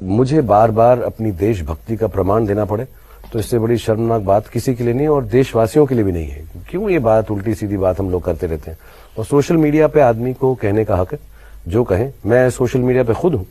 मुझे बार बार अपनी देशभक्ति का प्रमाण देना पड़े तो इससे बड़ी शर्मनाक बात किसी के लिए नहीं और देशवासियों के लिए भी नहीं है। क्यों ये बात उल्टी सीधी बात हम लोग करते रहते हैं। और सोशल मीडिया पे आदमी को कहने का हक है, जो कहें। मैं सोशल मीडिया पे खुद हूं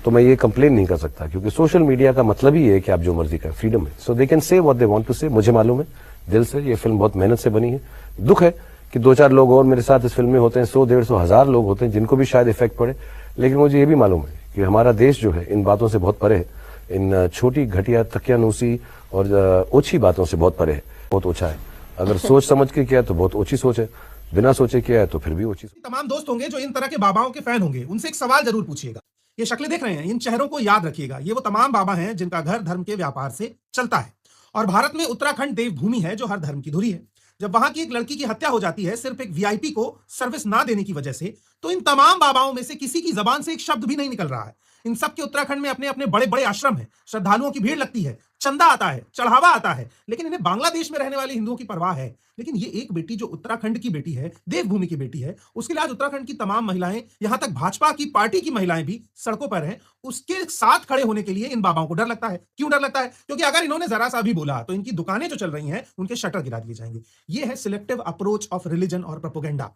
तो मैं ये कंप्लेन नहीं कर सकता, क्योंकि सोशल मीडिया का मतलब ही है कि आप जो मर्जी करें, फ्रीडम है। So they can say what they want to say. मुझे मालूम है दिल से, ये फिल्म बहुत मेहनत से बनी है। दुख है कि 2-4 लोग और मेरे साथ इस फिल्म में होते हैं, 100-150 हजार लोग होते हैं जिनको भी शायद इफेक्ट पड़े, लेकिन मुझे ये भी मालूम है कि हमारा देश जो है इन बातों से बहुत परे है, इन छोटी घटिया तकियानूसी और ओछी बातों से बहुत परे है, बहुत ओछा है। अगर सोच समझ के किया तो बहुत ओछी सोच है, बिना सोचे किया है तो फिर भी ओछी। तमाम दोस्त होंगे जो इन तरह के बाबाओं के फैन होंगे, उनसे एक सवाल जरूर पूछिएगा। ये शक्लें देख रहे हैं, इन चेहरों को याद रखिएगा। ये वो तमाम बाबा हैं जिनका घर धर्म के व्यापार से चलता है। और भारत में उत्तराखंड देवभूमि है जो हर धर्म की धुरी है। जब वहां की एक लड़की की हत्या हो जाती है सिर्फ एक वीआईपी को सर्विस ना देने की वजह से, तो इन तमाम बाबाओं में से किसी की जबान से एक शब्द भी नहीं निकल रहा है। इन सब के उत्तराखंड में अपने अपने बड़े बड़े आश्रम हैं, श्रद्धालुओं की भीड़ लगती है, चंदा आता है, चढ़ावा आता है, लेकिन इन्हें बांग्लादेश में रहने वाले हिंदुओं की परवाह है। लेकिन ये एक बेटी जो उत्तराखंड की बेटी है, देवभूमि की बेटी है, उसके लिए आज उत्तराखंड की तमाम महिलाएं, यहां तक भाजपा की पार्टी की महिलाएं भी सड़कों पर हैं। उसके साथ खड़े होने के लिए इन बाबाओं को डर लगता है। क्यों डर लगता है? क्योंकि अगर इन्होंने जरा सा भी बोला तो इनकी दुकानें जो चल रही हैं उनके शटर गिरा दिए जाएंगे। ये है सिलेक्टिव अप्रोच ऑफ रिलीजन और propaganda.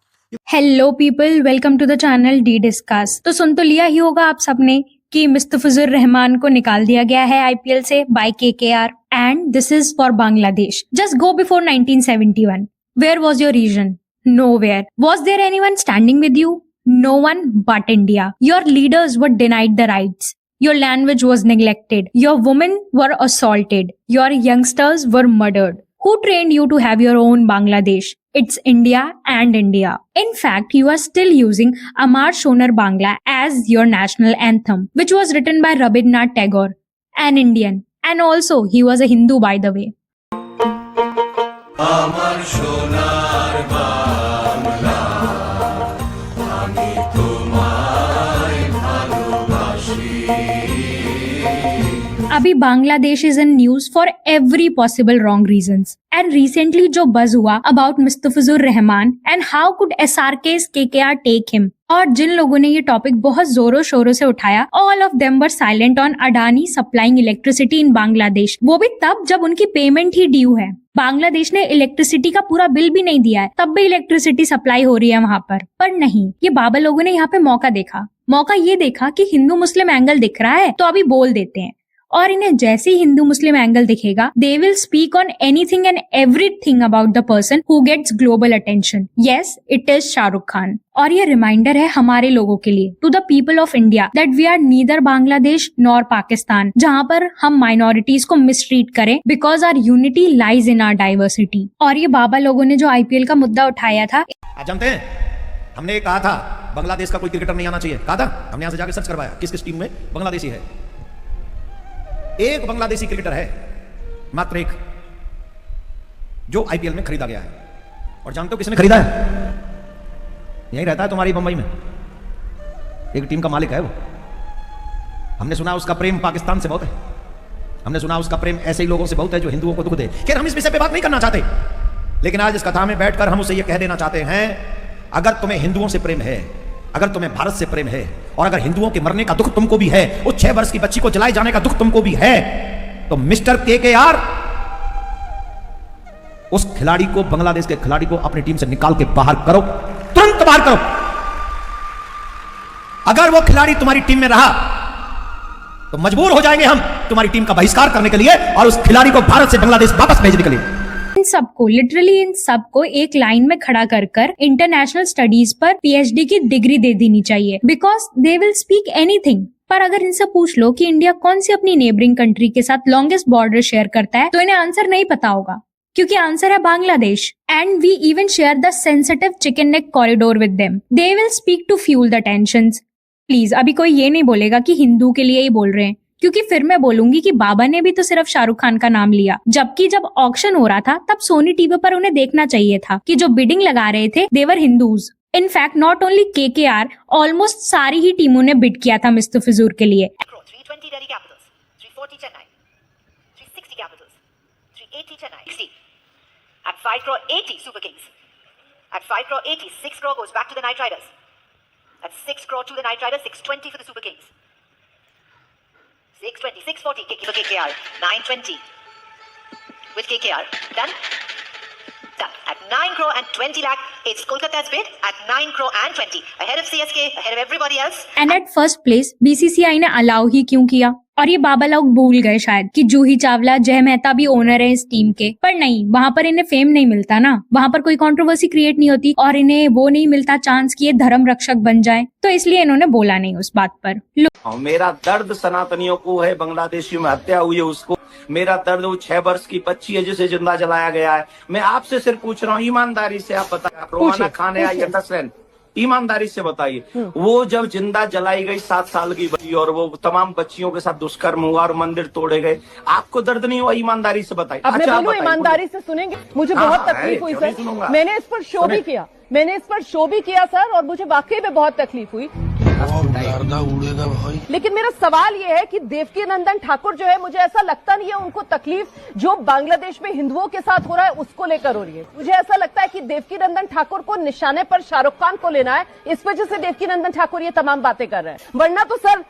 Hello people, welcome to the channel D discuss. तो सुन तो लिया ही होगा आप सबने कि मुस्तफिजुर रहमान को निकाल दिया गया है आईपीएल से by KKR and this is for Bangladesh. Just go before 1971. Where was your region? Nowhere. Was there anyone standing with you? No one but India. Your leaders were denied the rights. Your language was neglected. Your women were assaulted. Your youngsters were murdered. Who trained you to have your own Bangladesh? It's India and India. In fact, you are still using Amar Shonar Bangla as your national anthem, which was written by Rabindranath Tagore, an Indian. And also, he was a Hindu, by the way. আমার সোনার বাংলা আমি তোমায় ভালোবাসি। अभी Bangladesh is in news for every possible wrong reasons and recently जो बज हुआ about Mustafizur Rahman and how could SRK's KKR take him, और जिन लोगों ने ये टॉपिक बहुत जोरों शोरों से उठाया, all of them were silent on Adani supplying electricity in Bangladesh, वो भी तब जब उनकी पेमेंट ही ड्यू है। बांग्लादेश ने इलेक्ट्रिसिटी का पूरा बिल भी नहीं दिया है, तब भी इलेक्ट्रिसिटी सप्लाई हो रही है वहां पर नहीं। ये बाबा लोगों ने यहाँ पे मौका ये देखा कि हिंदू मुस्लिम एंगल दिख रहा है तो अभी बोल देते हैं, और इन्हें जैसे ही हिंदू मुस्लिम एंगल दिखेगा they will speak on anything and everything about the person who gets global attention. Yes, it is Shahrukh Khan. और ये रिमाइंडर है हमारे लोगों के लिए, to the people of India, that we are neither Bangladesh nor Pakistan, जहाँ पर हम माइनॉरिटीज को मिसट्रीट करें because our unity lies in our diversity. और ये बाबा लोगों ने जो आईपीएल का मुद्दा उठाया था, आप जानते हैं हमने कहा था बांग्लादेश का कोई क्रिकेटर नहीं आना चाहिए, कहा था हमने यहाँ से जाकर सर्च करवाया किस किस टीम में बांग्लादेशी है। एक बांग्लादेशी क्रिकेटर है, मात्र एक, जो आईपीएल में खरीदा गया है। और जानते हो किसने खरीदा है? यही रहता है तुम्हारी बंबई में, एक टीम का मालिक है वो। हमने सुना उसका प्रेम पाकिस्तान से बहुत है, हमने सुना उसका प्रेम ऐसे ही लोगों से बहुत है जो हिंदुओं को दुख दे। खैर हम इस विषय पे बात नहीं करना चाहते, लेकिन आज इस कथा में बैठकर हम उसे यह कह देना चाहते हैं, अगर तुम्हें हिंदुओं से प्रेम है, अगर तुम्हें भारत से प्रेम है, और अगर हिंदुओं के मरने का दुख तुमको भी है, उस 6 वर्ष की बच्ची को जलाए जाने का दुख तुमको भी है, तो मिस्टर केकेआर उस खिलाड़ी को, बांग्लादेश के खिलाड़ी को अपनी टीम से निकाल के बाहर करो, तुरंत बाहर करो। अगर वो खिलाड़ी तुम्हारी टीम में रहा तो मजबूर हो जाएंगे हम तुम्हारी टीम का बहिष्कार करने के लिए और उस खिलाड़ी को भारत से बांग्लादेश वापस भेजने के लिए। इन सबको, लिटरली इन सबको एक लाइन में खड़ा कर इंटरनेशनल स्टडीज पर पीएचडी की डिग्री दे देनी चाहिए, because they will speak anything. पर अगर इनसे पूछ लो कि इंडिया कौन सी अपनी नेबरिंग कंट्री के साथ लॉन्गेस्ट बॉर्डर शेयर करता है, तो इन्हें आंसर नहीं पता होगा, क्योंकि आंसर है Bangladesh. And we even share the sensitive chicken neck corridor with them. They will speak to fuel the tensions. Please अभी कोई ये नहीं बोलेगा कि हिंदू के लिए ही बोल रहे हैं, क्योंकि फिर मैं बोलूंगी कि बाबा ने भी तो सिर्फ शाहरुख खान का नाम लिया, जबकि जब ऑक्शन हो रहा था तब सोनी टीवी पर उन्हें देखना चाहिए था कि जो बिडिंग लगा रहे थे they were Hindus. In fact not only KKR, almost सारी ही टीमों ने बिड किया था मुस्तफिजुर के लिए। 320 Delhi Capitals, 340 Chennai, 360 Capitals, 380 Chennai, 60. At 5 crore 80 Super Kings. At 5 crore 80, 6 crore goes back to the Knight Riders. At 6 crore to the Knight Riders, 620 for the Super Kings. 620, 640 for KKR, 920 with KKR. Done? Done. At 9 crore and 20 lakh, it's Kolkata's bid at 9 crore and 20. Ahead of CSK, ahead of everybody else. And at first place BCCI ने allow ही क्यों किया? और ये बाबा लोग भूल गए शायद कि जूही चावला, जय मेहता भी ओनर है इस टीम के। पर नहीं, वहाँ पर इन्हें फेम नहीं मिलता ना, वहाँ पर कोई कंट्रोवर्सी क्रिएट नहीं होती और इन्हें वो नहीं मिलता चांस कि ये धर्म रक्षक बन जाए, तो इसलिए इन्होंने बोला नहीं उस बात पर। मेरा दर्द सनातनियों को है, बांग्लादेशियों में हत्या हुई है उसको। मेरा दर्द वो 6 वर्ष की बच्ची है जिसे जिंदा जलाया गया है। मैं आपसे सिर्फ पूछ रहा हूँ, ईमानदारी से आप बताइए, रोमाना खान या यशस्रन, ईमानदारी से बताइए, वो जब जिंदा जलाई गई 7 साल की बच्ची और वो तमाम बच्चियों के साथ दुष्कर्म हुआ और मंदिर तोड़े गए, आपको दर्द नहीं हुआ? ईमानदारी से बताइए। अब मैं बोलूं, ईमानदारी से सुनेंगे? मुझे बहुत तकलीफ हुई सर, मैंने इस पर शो भी किया सर, और मुझे वाकई में बहुत तकलीफ हुई। लेकिन मेरा सवाल ये है कि देवकीनंदन ठाकुर जो है, मुझे ऐसा लगता नहीं है उनको तकलीफ जो बांग्लादेश में हिंदुओं के साथ हो रहा है उसको लेकर हो रही है। मुझे ऐसा लगता है कि देवकीनंदन ठाकुर को निशाने पर शाहरुख खान को लेना है, इस वजह से देवकीनंदन ठाकुर ये तमाम बातें कर रहे हैं। वरना तो सर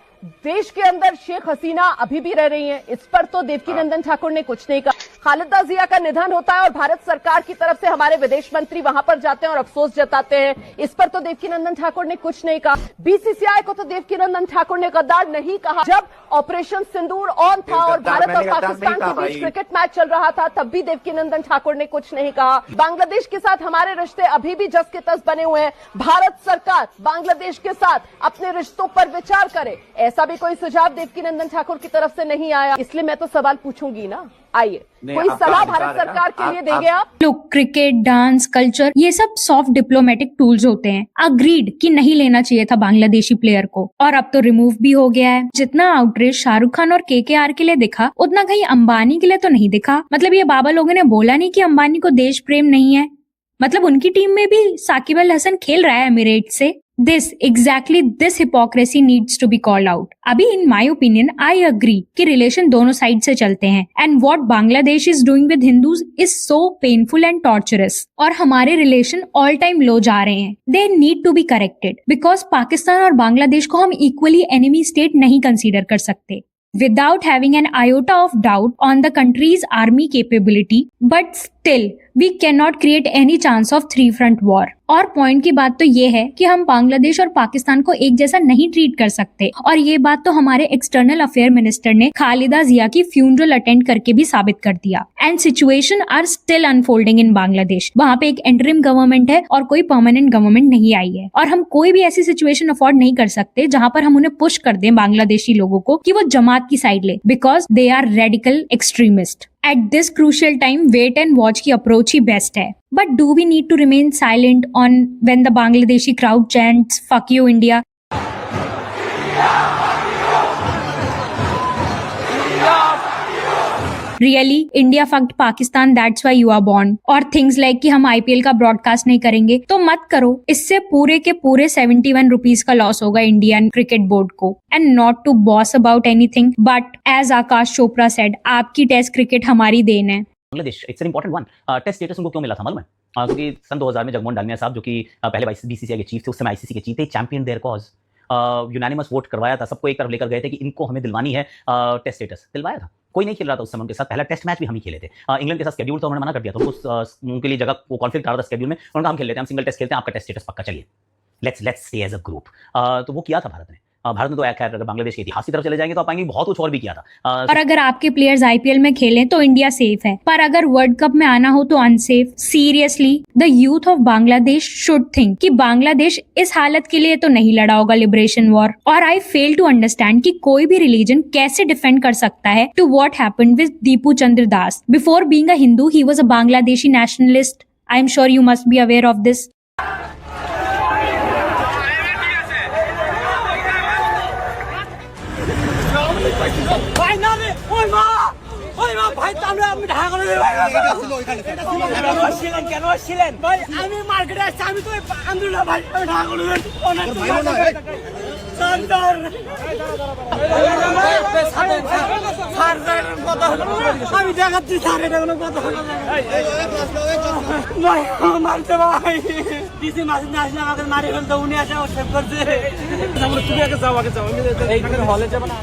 देश के अंदर शेख हसीना अभी भी रह रही हैं, इस पर तो देवकीनंदन ठाकुर ने कुछ नहीं कहा। खालिदा जिया का निधन होता है और भारत सरकार की तरफ से हमारे विदेश मंत्री वहां पर जाते हैं और अफसोस जताते हैं, इस पर तो देवकीनंदन ठाकुर ने कुछ नहीं कहा। बीसीसीआई को तो देवकीनंदन ठाकुर ने गद्दार नहीं कहा। जब ऑपरेशन सिंदूर ऑन था और भारत और पाकिस्तान के बीच क्रिकेट मैच चल रहा था, तब भी देवकीनंदन ठाकुर ने कुछ नहीं कहा। बांग्लादेश के साथ हमारे रिश्ते अभी भी जस के तस बने हुए हैं। भारत सरकार बांग्लादेश के साथ अपने रिश्तों पर विचार करे, ऐसा भी कोई सुझाव देवकीनंदन ठाकुर की तरफ से नहीं आया। इसलिए मैं तो सवाल पूछूंगी ना, आइए कोई सलाह भारत सरकार के लिए देंगे आप? लोग क्रिकेट, डांस, कल्चर, ये सब सॉफ्ट डिप्लोमेटिक टूल्स होते हैं। अग्रीड कि नहीं लेना चाहिए था बांग्लादेशी प्लेयर को, और अब तो रिमूव भी हो गया है। जितना आउटरीच शाहरुख खान और केकेआर के लिए दिखा, उतना कहीं अंबानी के लिए तो नहीं दिखा। मतलब ये बाबा लोगों ने बोला नहीं कि अंबानी को देश प्रेम नहीं है, मतलब उनकी टीम में भी साकिब अल हसन खेल रहा है एमिरेट से। This hypocrisy needs to be called out. अभी in my opinion, I agree कि रिलेशन दोनों साइड से चलते हैं, and what Bangladesh is doing with Hindus is so painful and torturous. और हमारे रिलेशन all time low जा रहे हैं. They need to be corrected because Pakistan और बांग्लादेश को हम equally enemy state नहीं कंसीडर कर सकते. Without having an iota of doubt on the country's army capability, but still we cannot create any chance of 3-front war. और point की बात तो ये है कि हम बांग्लादेश और पाकिस्तान को एक जैसा नहीं ट्रीट कर सकते, और ये बात तो हमारे एक्सटर्नल अफेयर मिनिस्टर ने खालिदा जिया की फ्यूनरल अटेंड करके भी साबित कर दिया। And situation are still unfolding in Bangladesh. वहाँ पे एक इंटरिम गवर्नमेंट है और कोई परमानेंट गवर्नमेंट नहीं आई है, और हम कोई भी ऐसी सिचुएशन अफोर्ड नहीं कर सकते जहाँ पर हम उन्हें पुश कर दें बांग्लादेशी लोगों को कि वो जमात की साइड ले, because they are radical extremist. At this crucial time, wait and watch की अप्रोच ही बेस्ट है। But do we need to remain silent on when the Bangladeshi crowd chants "Fuck you, India"? Really, India fucked Pakistan, that's why you are born. और things like कि हम IPL का broadcast नहीं करेंगे, तो मत करो। इससे पूरे के पूरे 71 रुपीज का लॉस होगा इंडियन क्रिकेट बोर्ड को। And not to boss about anything, but as Akash Chopra said, आपकी टेस्ट क्रिकेट हमारी देन है। Bangladesh it's an important one. Test status उनको क्यों मिला था मालूम है? क्योंकि सन 2000 में जगमोहन डालमिया साहब, जो कि पहले बीसीसीआई के चीफ थे, उस समय आईसीसी के चीफ थे, champion their cause. Unanimous vote करवाया था, सबको एक तरफ लेकर गए थे कि इनको हमें दिलवानी है टेस्ट स्टेटस। दिलवाया था, कोई नहीं खेल रहा था उस समय उनके साथ। पहला टेस्ट मैच भी हम ही खेले थे। इंग्लैंड के साथ स्केड्यूल तो उन्होंने मना कर दिया था, उनको उनके लिए जगह वो कॉन्फ्लिक्ट आ रहा था स्केड्यूल में। उन्होंने हम खेल लेते हैं, हम सिंगल टेस्ट खेलते हैं, आपका टेस्ट स्टेटस पक्का, चलिए let's stay as a group. तो वो किया था भारत ने। भारत में तो खैर अगर बांग्लादेश के इतिहास की तरफ चले जाएंगे तो आप पाएंगे बहुत कुछ और भी किया था। और अगर आपके प्लेयर्स आईपीएल में खेलें तो इंडिया सेफ है, पर अगर वर्ल्ड कप में आना हो तो unsafe. Seriously, the youth of Bangladesh should think कि बांग्लादेश इस हालत के लिए तो नहीं लड़ा होगा लिबरेशन वॉर। और आई फेल टू अंडरस्टैंड कि कोई भी रिलीजन कैसे डिफेंड कर सकता है to what happened with Deepu Chandra Das. Before being a Hindu, he was a Bangladeshi nationalist. I am sure you must be aware of this. আমি মার্কেটে আসছি, আমি তো আন্দোলন ভাই ঢাকা করে স্যার কথা হলো আমি দেখাচ্ছি স্যার এটা কোনো কথা হলো ভাই মারতে ভাই ডিসি মাসিদ না আসলে আমাকে মারি ফেলতো উনি আসে সেভ করছে তুমি আগে যাও আমি হলে যাব না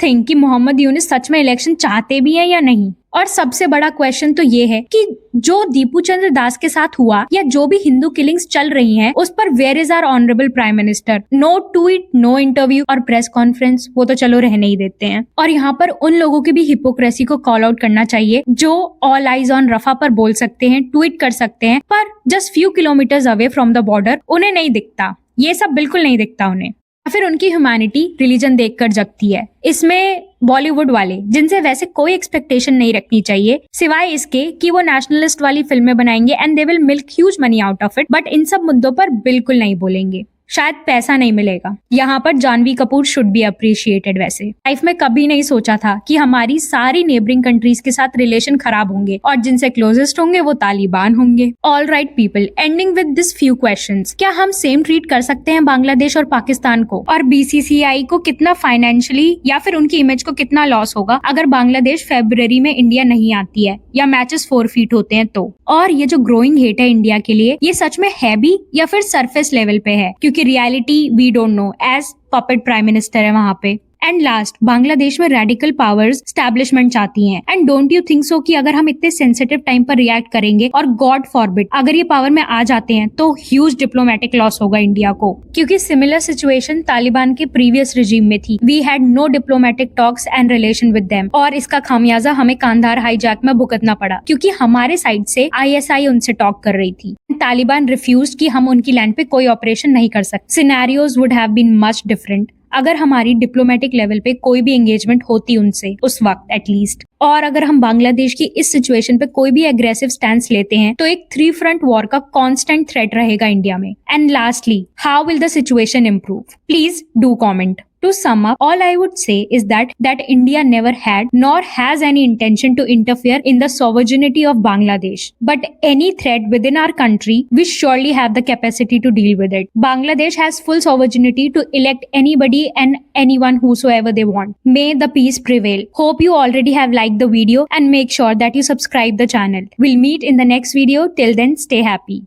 थिंक कि मोहम्मद यूनुस सच में इलेक्शन चाहते भी हैं या नहीं। और सबसे बड़ा क्वेश्चन तो ये है कि जो दीपू चंद्र दास के साथ हुआ या जो भी हिंदू किलिंग्स चल रही हैं उस पर where is our honourable prime minister? No tweet, no interview और प्रेस कॉन्फ्रेंस, वो तो चलो रहने ही देते हैं। और यहाँ पर उन लोगों की भी हिपोक्रेसी को कॉल आउट करना चाहिए जो ऑल आइज ऑन रफा पर बोल सकते हैं, ट्वीट कर सकते हैं, पर just few kilometres away from the border उन्हें नहीं दिखता, ये सब बिल्कुल नहीं दिखता उन्हें। फिर उनकी ह्यूमैनिटी रिलीजन देखकर जगती है। इसमें बॉलीवुड वाले जिनसे वैसे कोई एक्सपेक्टेशन नहीं रखनी चाहिए सिवाय इसके कि वो नेशनलिस्ट वाली फिल्में बनाएंगे and they will milk huge money out of it, but in सब मुद्दों पर बिल्कुल नहीं बोलेंगे। शायद पैसा नहीं मिलेगा। यहाँ पर Janhvi Kapoor should be appreciated. वैसे लाइफ में कभी नहीं सोचा था कि हमारी सारी नेबरिंग कंट्रीज के साथ रिलेशन खराब होंगे और जिनसे क्लोजेस्ट होंगे वो तालिबान होंगे। All right people, ending with this few questions. क्या हम सेम ट्रीट कर सकते हैं बांग्लादेश और पाकिस्तान को? और बीसीसीआई को कितना फाइनेंशियली या फिर उनकी इमेज को कितना लॉस होगा अगर बांग्लादेश फरवरी में इंडिया नहीं आती है या मैचेस फोरफीट होते हैं तो? और ये जो ग्रोइंग हेट है इंडिया के लिए, ये सच में है भी या फिर सरफेस लेवल पे है? क्योंकि reality we don't know, as puppet prime minister है वहां पे। एंड लास्ट, बांग्लादेश में रेडिकल पावर्स स्टैब्लिशमेंट चाहती हैं। And don't you think so कि अगर हम इतने सेंसिटिव टाइम पर रिएक्ट करेंगे और गॉड फॉरबिड अगर ये पावर में आ जाते हैं तो ह्यूज डिप्लोमेटिक लॉस होगा इंडिया को, क्योंकि सिमिलर सिचुएशन तालिबान के प्रीवियस रिजीम में थी। We had no diplomatic talks and relation with them, और इसका खामियाजा हमें कांधार हाईजैक में भुगतना पड़ा क्योंकि हमारे साइड से ISI उनसे टॉक कर रही थी। तालिबान रिफ्यूज्ड कि हम उनकी लैंड पे कोई ऑपरेशन नहीं कर सकते। Scenarios would have been much different अगर हमारी डिप्लोमेटिक लेवल पे कोई भी एंगेजमेंट होती उनसे उस वक्त एटलीस्ट। और अगर हम बांग्लादेश की इस सिचुएशन पे कोई भी एग्रेसिव स्टैंस लेते हैं तो एक 3 फ्रंट वॉर का कांस्टेंट थ्रेट रहेगा इंडिया में। And lastly, how will the situation improve? Please do comment. To sum up, all I would say is that India never had nor has any intention to interfere in the sovereignty of Bangladesh. But any threat within our country, we surely have the capacity to deal with it. Bangladesh has full sovereignty to elect anybody and anyone whosoever they want. May the peace prevail. Hope you already have liked the video and make sure that you subscribe the channel. We'll meet in the next video. Till then, stay happy.